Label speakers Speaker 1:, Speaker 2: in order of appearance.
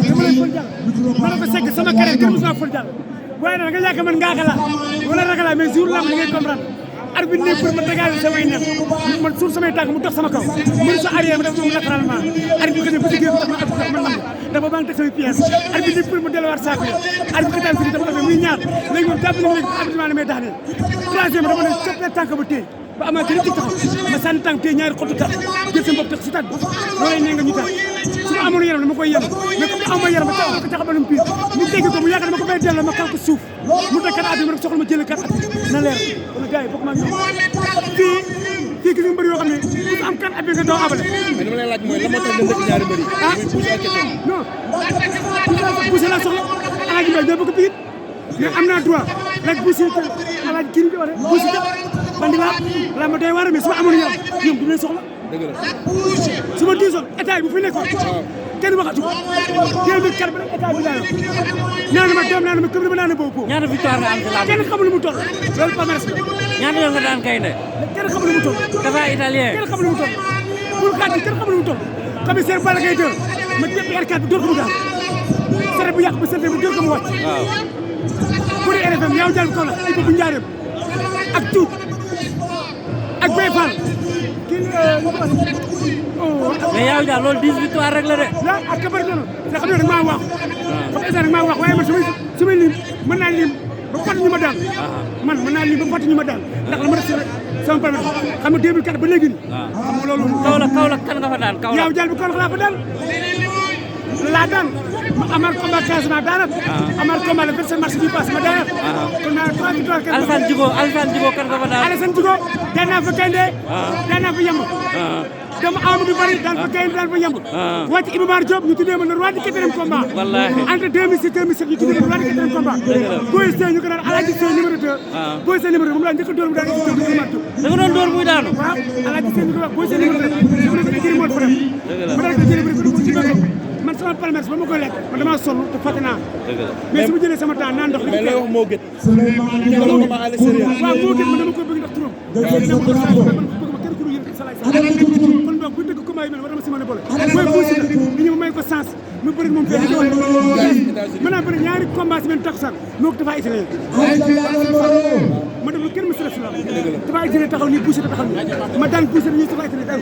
Speaker 1: dama lay fol jàll ma ne ko Seck sama carrière kenn mosuma fol jàll waaye nag nga yaakaar man ngaaka la wala ragal la mais jour lamb li ngay comprendre arbitre ne pour ma dégager samay nen man suur samay tànk mu dox sama kaw mënu sa arrière ma def moom latéralement arbitre bi bu ci génn tax ma tax man nangu dafa baa ngi teg samay pièces arbitre ne pour ma delluwaat saako yi arbitre bi fi dafa defee muy ñaar léegi moom jàpp nañu léegi arbitre la may daxne troisième dama ne coppee tànk ba téye ba amaat ci taxaw ma sànni tànk téye ñaari xottu tax jël seen bopp tax si tànk loolay ne nga ñu tax su ma amoon yaram dama koy yem mais comme aw ma yaram ba taxaw ko taxabalum piir mu dégg ko mu yaakaar dama ko bay delloo ma kal ko suuf mu teg kat at ma rek soxla ma jëlee kat at na leer kon gars yi bokk maa ngi fii gis nga mbër yoo xam ne ku am kat at bi nga doo abale
Speaker 2: mais dama lay laaj mooy la moo tax nga dëkk ñaari mbër yi
Speaker 1: non poussé la soxla alaaji mbay ñoo bëgg piir mais am naa droit rek poussé alaaji kii di waxee poussé bandi la ma doy war mais su ma amoon yaram ñoom du leen soxla
Speaker 2: dëgg la
Speaker 1: su ma diisoon état bu fi nekkoon kenn waxatu ko 2004 ba état bi daanaka naan ma doom naan ma kër dama naan boobu.
Speaker 3: ñaata victoire nga am ci làmb
Speaker 1: kenn xamul mu toll loolu palmarès bi.
Speaker 3: ñaata yoon nga daan gaynde
Speaker 1: kenn xamul mu toll.
Speaker 3: dafa italien
Speaker 1: kenn xamul mu toll pour xaati kenn xamul mu toll commissaire Balla Gaye 2 ma jëpp R4 bi dóor ko mu daal sare bu yàq bu sente bu dóor ko mu wàcc.
Speaker 3: waaw
Speaker 1: pour RFM yow jàll kaw la ay bu njaareem ak tuut ak Baye Fall
Speaker 3: mais yow daal loolu 10 victoire rek la de.
Speaker 1: la ak ka bëri noonu nga xam ne nag maa wax comme état nag maa wax waaye man su may lim mën naa lim ba fàttali ñu ma daal man mën naa lim ba fàttali ñu ma daal ndax la ma def sama palmarès xam nga 2004 ba léegi xam nga loolu
Speaker 3: Kaolack kan nga fa daan Kaolack
Speaker 1: yow jàll bi Kaolack laa fa daan laa daan ma amaat combat Casamance daanat amaat combat le 27 mars bi passé ma daanat kon naa 3 victoires
Speaker 3: Alassane Djigo kan nga fa daan
Speaker 1: Alassane Djigo daan naa fa gaynde daan naa fa yemb dama Amadou Bari daan fa gaynde daan fa yemb wàcc Iba Mar Diop ñu tuddee ma le roi du quatrième combat
Speaker 3: wallaahi
Speaker 1: entre 2006 2007 ñu tuddee ma le roi du quatrième combat Boy Seye ñu ko naan Alaaji Seye numéro 2 Boy Seye numéro 2 moom laa njëkk a dóor mu daan Iba Mar Diop
Speaker 3: da nga doon dóor muy daanu
Speaker 1: waaw Alaaji Seye ñu ko wax Boy Seye numéro 2 dama nekk jëri moon frère ma daan ko jëri bëri ko ci bëgg man sama palmarès ba ma koy lekk man damaa sonn te fàtte naa mais su ma jëlee sama temps naan ndox
Speaker 2: mais lay wax moo gët ñu ko ma à l'extérieur
Speaker 1: waaw moo gën man dama koy bëgg ndax turam dama ko saa man bëgg ma kenn ku dul yéen salaay salaam kon donc bu dëgg combat yi mel war na ma si mën a boole mooy buusi la bi ñu may ko sens mu bëri moom fee di mën naa bëri ñaari combat si benn takkusaan moo ko dafa italien ma def lu kenn mësul a sula dafa italien taxaw nii buusi taxaw nii ma daan buusi ñuy dafa italien